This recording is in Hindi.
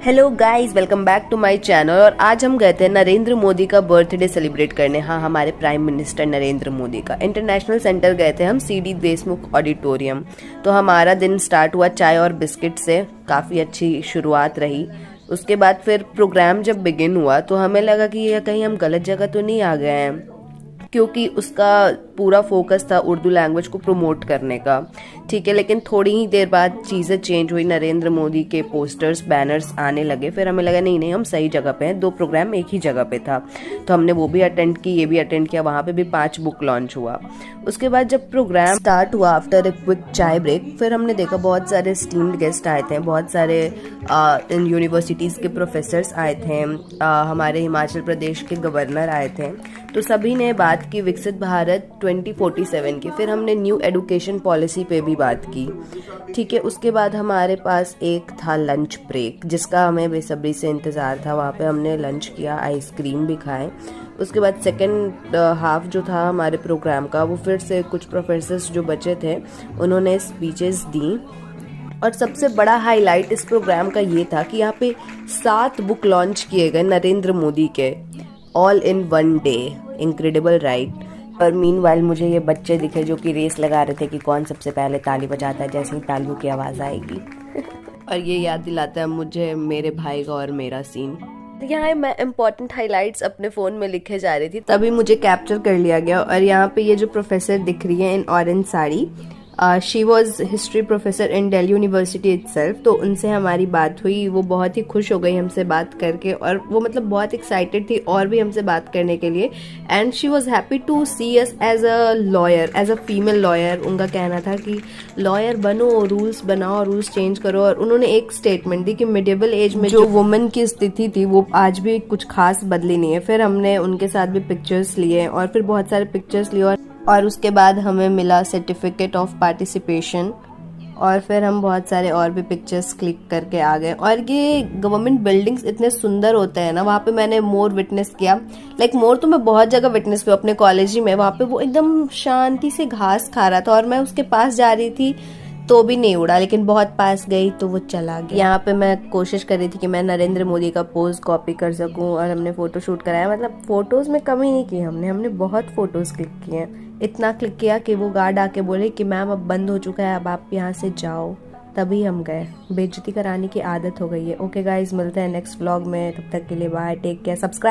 Hello guys, welcome back to my channel. और आज हम गए थे नरेंद्र मोदी का बर्थडे सेलिब्रेट करने। हाँ, हमारे प्राइम मिनिस्टर नरेंद्र मोदी का। इंटरनेशनल सेंटर गए थे हम, CD देशमुख ऑडिटोरियम। तो हमारा दिन स्टार्ट हुआ चाय और बिस्किट से। काफ़ी अच्छी शुरुआत रही। उसके बाद फिर प्रोग्राम जब बिगिन हुआ तो हमें लगा कि ये कहीं हम गलत जगह तो नहीं आ गए हैं, क्योंकि उसका पूरा फोकस था उर्दू लैंग्वेज को प्रमोट करने का। ठीक है, लेकिन थोड़ी ही देर बाद चीज़ें चेंज हुई। नरेंद्र मोदी के पोस्टर्स, बैनर्स आने लगे। फिर हमें लगा नहीं नहीं, हम सही जगह पे हैं। 2 प्रोग्राम एक ही जगह पे था, तो हमने वो भी अटेंड की, ये भी अटेंड किया। वहाँ पे भी 5 बुक लॉन्च हुआ। उसके बाद जब प्रोग्राम स्टार्ट हुआ, आफ्टर ए क्विक चाय ब्रेक, फिर हमने देखा बहुत सारे स्टीम्ड गेस्ट आए थे। बहुत सारे इन यूनिवर्सिटीज़ के प्रोफेसर्स आए थे। हमारे हिमाचल प्रदेश के गवर्नर आए थे। तो सभी ने बात की विकसित भारत 2047 की। फिर हमने न्यू एडुकेशन पॉलिसी पे भी बात की। ठीक है, उसके बाद हमारे पास एक था लंच ब्रेक, जिसका हमें बेसब्री से इंतज़ार था। वहाँ पे हमने लंच किया, आइसक्रीम भी खाए। उसके बाद सेकेंड हाफ जो था हमारे प्रोग्राम का, वो फिर से कुछ प्रोफेसर्स जो बचे थे उन्होंने स्पीचेस दी। और सबसे बड़ा हाईलाइट इस प्रोग्राम का ये था कि यहाँ पे 7 बुक लॉन्च किए गए नरेंद्र मोदी के, all in one day. Incredible, right. और मीनवाइल मुझे ये बच्चे दिखे जो कि रेस लगा रहे थे कि कौन सबसे पहले ताली बजाता है जैसे ही तालियों की आवाज़ आएगी। और ये याद दिलाता है मुझे मेरे भाई का और मेरा सीन। यहाँ मैं इम्पोर्टेंट हाइलाइट्स अपने फ़ोन में लिखे जा रही थी, तभी मुझे कैप्चर कर लिया गया। और यहाँ पे ये जो प्रोफेसर दिख रही है in orange sari, she was history professor in Delhi university itself. तो उनसे हमारी बात हुई। वो बहुत ही खुश हो गई हमसे बात करके, और वो मतलब बहुत एक्साइटेड थी और भी हमसे बात करने के लिए। And she was happy to see us as a lawyer, as a female lawyer. उनका कहना था कि लॉयर बनो, रूल्स बनाओ, रूल्स चेंज करो। और उन्होंने एक स्टेटमेंट दी कि मिडिवल एज में जो वुमेन की स्थिति थी वो आज भी कुछ खास बदली नहीं है। फिर हमने उनके साथ भी पिक्चर्स लिए, और फिर बहुत सारे पिक्चर्स लिए। और उसके बाद हमें मिला सर्टिफिकेट ऑफ पार्टिसिपेशन। और फिर हम बहुत सारे और भी पिक्चर्स क्लिक करके आ गए। और ये गवर्नमेंट बिल्डिंग्स इतने सुंदर होते हैं ना, वहाँ पे मैंने मोर विटनेस किया। लाइक मोर तो मैं बहुत जगह विटनेस किया, अपने कॉलेज ही में। वहाँ पे वो एकदम शांति से घास खा रहा था, और मैं उसके पास जा रही थी तो भी नहीं उड़ा, लेकिन बहुत पास गई तो वो चला गया। यहाँ पे मैं कोशिश कर रही थी कि मैं नरेंद्र मोदी का पोज कॉपी कर सकूं, और हमने फोटो शूट कराया। मतलब फोटोज में कमी नहीं की हमने बहुत फोटोज क्लिक किए। इतना क्लिक किया कि वो गार्ड आके बोले कि मैम अब बंद हो चुका है, अब आप यहाँ से जाओ। तभी हम गए। बेइज्जती कराने की आदत हो गई है। ओके गाइज, मिलते हैं नेक्स्ट व्लॉग में। तब तक के लिए बाय, टेक केयर, सब्सक्राइब।